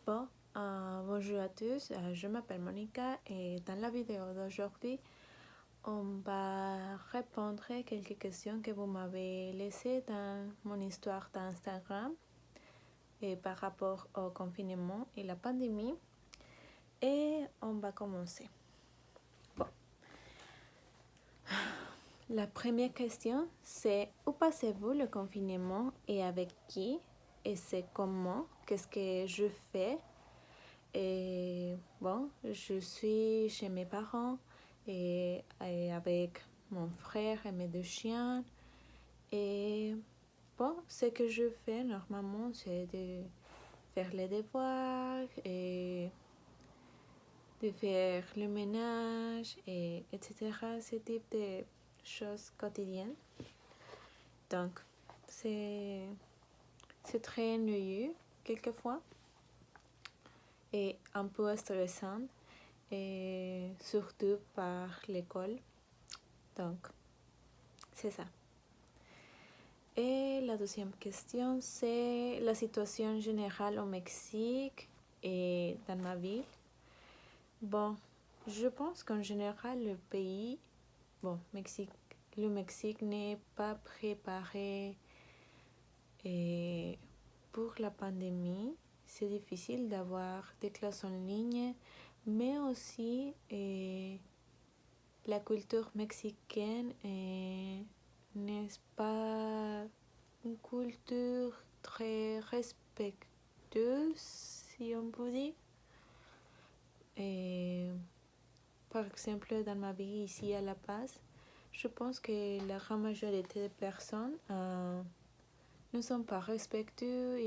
Bon, bonjour à tous, je m'appelle Monica et dans la vidéo d'aujourd'hui, on va répondre à quelques questions que vous m'avez laissées dans mon histoire d'Instagram et par rapport au confinement et la pandémie. Et on va commencer. Bon. La première question, c'est où passez-vous le confinement et avec qui? Et c'est comment? Qu'est-ce que je fais? Et bon, je suis chez mes parents et avec mon frère et mes deux chiens. Et bon, ce que je fais normalement, c'est de faire les devoirs et de faire le ménage, et etc. Ce type de choses quotidiennes. Donc, c'est très ennuyeux quelquefois et un peu stressant. Et surtout par l'école. Donc, c'est ça. Et la deuxième question, c'est la situation générale au Mexique et dans ma ville. Bon, je pense qu'en général, le pays, le Mexique n'est pas préparé et pour la pandémie. C'est difficile d'avoir des classes en ligne, mais aussi la culture mexicaine n'est pas une culture très respectueuse, si on peut dire. Et, par exemple, dans ma vie ici à La Paz, je pense que la grande majorité des personnes ne sont pas respectueux,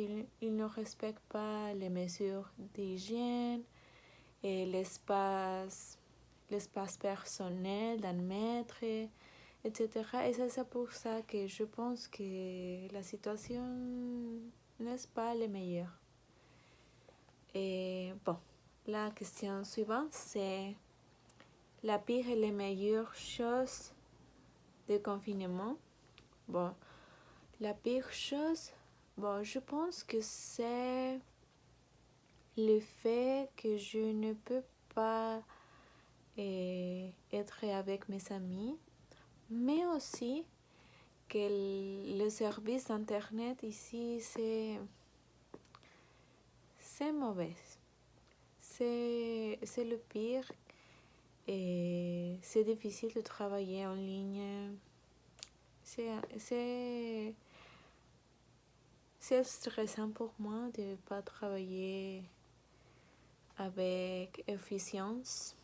ils ne respectent pas les mesures d'hygiène et l'espace personnel d'un maître, etc. Et c'est pour ça que je pense que la situation n'est pas la meilleure. Et bon, la question suivante, c'est la pire et les meilleures choses de confinement. Bon, la pire chose, bon, je pense que c'est le fait que je ne peux pas être avec mes amis, mais aussi que le service d'internet ici c'est mauvais, c'est le pire et c'est difficile de travailler en ligne, c'est stressant pour moi de ne pas travailler avec efficience.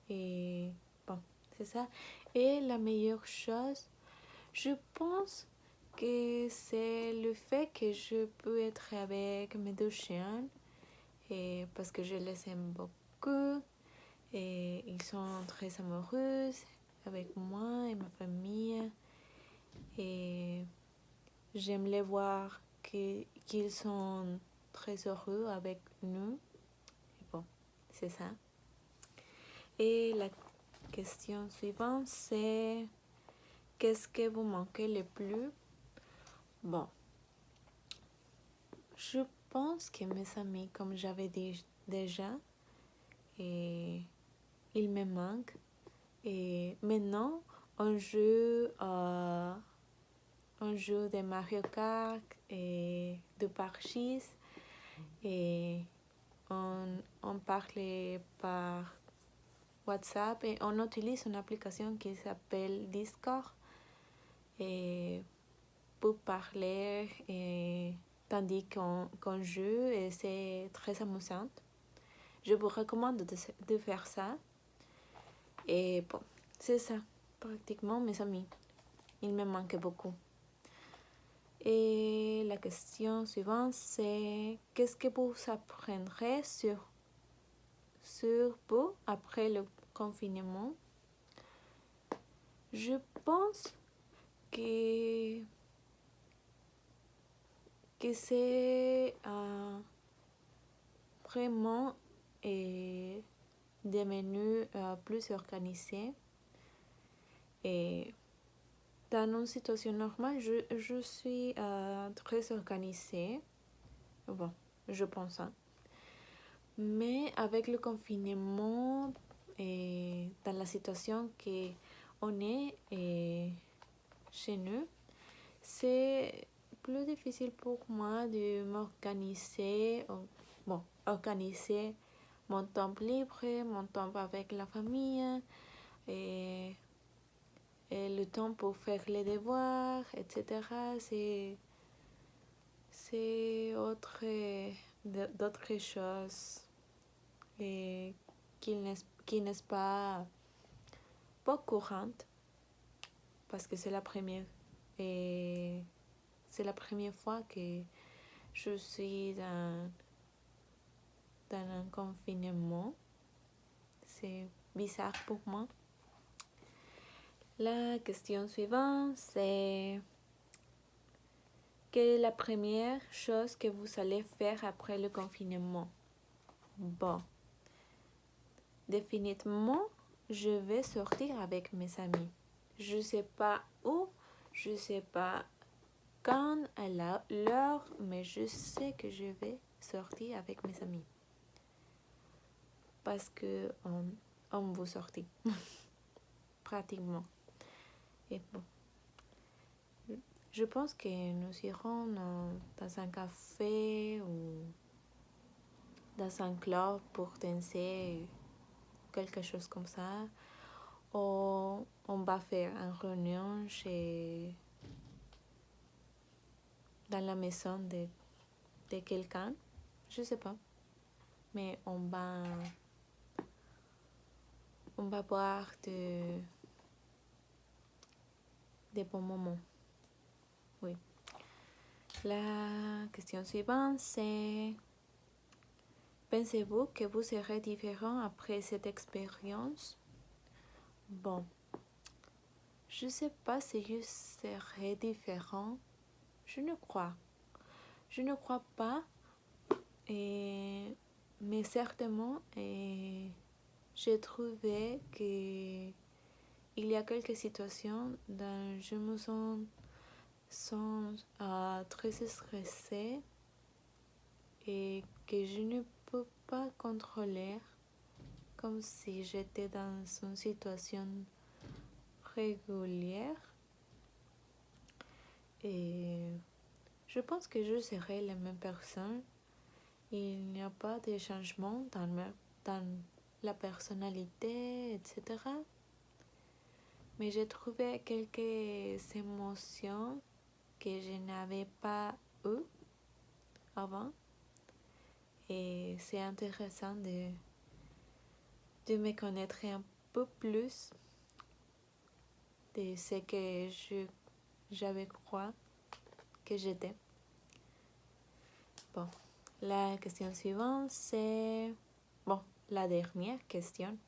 Et bon, c'est ça. Et la meilleure chose, je pense que c'est le fait que je peux être avec mes deux chiens et parce que je les aime beaucoup et ils sont très amoureux avec moi et ma famille et j'aime les voir qu'ils sont très heureux avec nous. Et bon, c'est ça. Et la question suivante, c'est qu'est-ce que vous manquez le plus? Bon, je pense que mes amis, comme j'avais dit déjà, et ils me manquent. Et maintenant, on joue de Mario Kart et de Parchís et on parle par WhatsApp et on utilise une application qui s'appelle Discord et pour parler et tandis qu'on joue et c'est très amusant. Je vous recommande de faire ça. Et bon, c'est ça, pratiquement mes amis. Il me manque beaucoup. Et la question suivante, c'est qu'est-ce que vous apprendrez sur vous après le confinement? Je pense que c'est vraiment des menus plus organisés. Et dans une situation normale, je suis très organisée. Bon, je pense. Hein. Mais avec le confinement et dans la situation qu'on est chez nous, c'est plus difficile pour moi de m'organiser, organiser mon temps libre, mon temps avec la famille, et, et le temps pour faire les devoirs, etc. C'est d'autres choses qui n'est pas courante parce que et c'est la première fois que je suis dans un confinement. C'est bizarre pour moi. La question suivante, c'est quelle est la première chose que vous allez faire après le confinement? Bon, définitivement, je vais sortir avec mes amis. Je sais pas où, je sais pas quand, à l'heure, mais je sais que je vais sortir avec mes amis. Parce que on veut sortir, pratiquement. Et bon, je pense que nous irons dans un café ou dans un club pour danser, quelque chose comme ça. Ou on va faire une réunion dans la maison de quelqu'un. Je sais pas. Mais on va boire des bons moments. Oui. La question suivante, c'est pensez-vous que vous serez différent après cette expérience? Bon, je ne sais pas si je serai différent. Je ne crois. Je ne crois pas. Mais certainement, j'ai trouvé que il y a quelques situations dont je me sens très stressée et que je ne peux pas contrôler comme si j'étais dans une situation régulière. Et je pense que je serai la même personne. Il n'y a pas de changement dans la personnalité, etc. Mais j'ai trouvé quelques émotions que je n'avais pas eues avant. Et c'est intéressant de me connaître un peu plus de ce que j'avais cru que j'étais. Bon, la question suivante, c'est... Bon, la dernière question.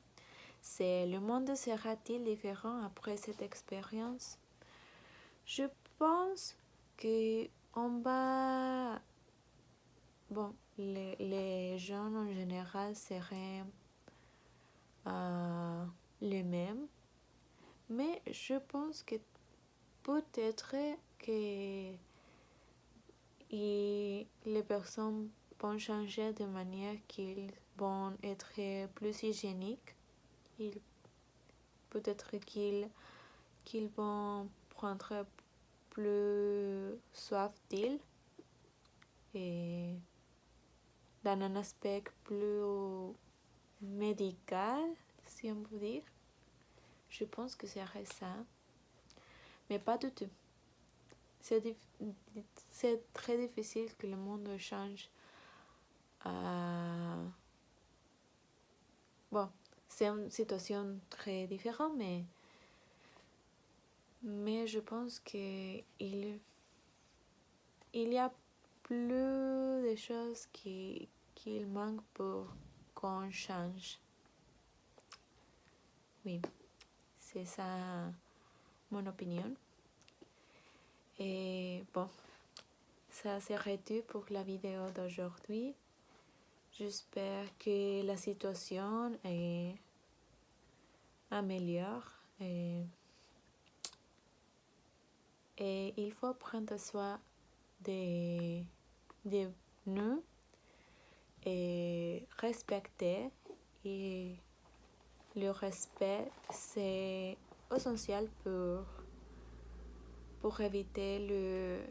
C'est le monde sera-t-il différent après cette expérience? Je pense que on va... Bon, les gens en général seraient les mêmes. Mais je pense que peut-être que les personnes vont changer de manière qu'ils vont être plus hygiéniques. Peut-être qu'ils vont prendre plus soif d'île et dans un aspect plus médical, si on peut dire. Je pense que c'est ça, mais pas du tout. C'est très difficile que le monde change. Bon, c'est une situation très différente, mais je pense qu'il y a plus de choses qu'il manque pour qu'on change. Oui, c'est ça mon opinion. Et bon, ça serait tout pour la vidéo d'aujourd'hui. J'espère que la situation est améliore et il faut prendre soin de nous et respecter. Et le respect, c'est essentiel pour éviter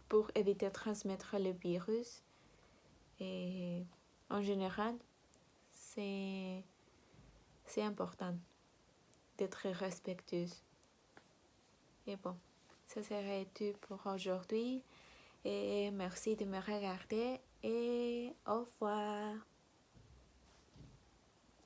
pour éviter de transmettre le virus. Et en général, c'est important d'être respectueuse. Et bon, ça serait tout pour aujourd'hui. Et merci de me regarder et au revoir.